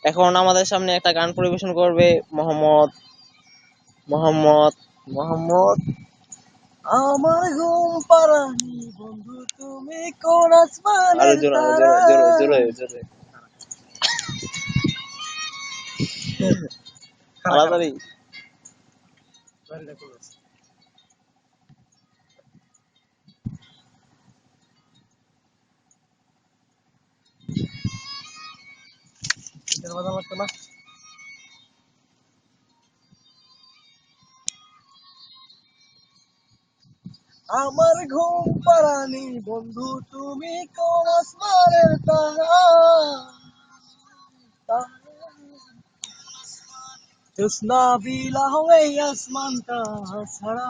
এখন আমাদের সামনে একটা গান পরিবেশন করবে মোহাম্মদ মোহাম্মদ মোহাম্মদ। আমার ঘুম পাড়ানি বন্ধু তুমি কোন আরো আসমানের জোরে তারা। জোরে জোরে তাড়াতাড়ি। এটার কথা লাগতো না। আমার ঘুম পাড়ানি বন্ধু তুমি কোন আসমানের তারা। জোৎস্না বিলা হয়ে আসমানটা ছাড়া।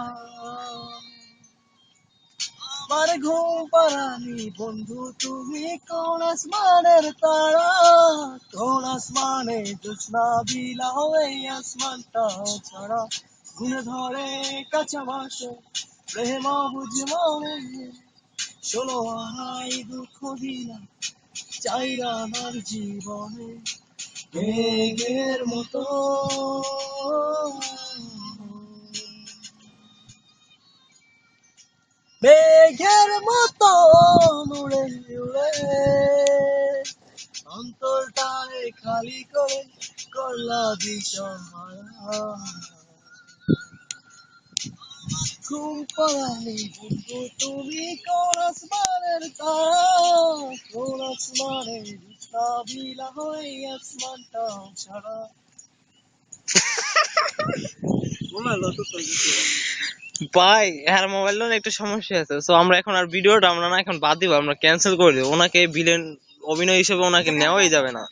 আমার ঘুম পাড়ানি বন্ধু তুমি কোন আসমানের তারা। কোন আসমানে জোৎস্না বিলা হয়ে আসমানটা ছাড়া। ঘুরে ধরে কাছামাসে প্রেম বুঝ মনে। ষোলো আনাই দুঃখ দিলাম চাইরা আমার জীবনে। মেঘের মতো মেঘের মতো উড়ে উড়ে অন্তরটারে খালি করে করলা ভীষণ মায়া। ঘুম পাড়ানি বন্ধু তুমি কোন আসমানের তারা। কোন আসমানে বিলা হয়ে আসমানটা ছাড়া। ভাই হ্যাঁ মোবাইল একটু সমস্যা আছে, তো আমরা এখন আর ভিডিওটা আমরা না এখন বাদ দিব, আমরা ক্যান্সেল করে দেবো। ওনাকে ভিলেন অভিনয় হিসেবে ওনাকে নেওয়াই যাবে না।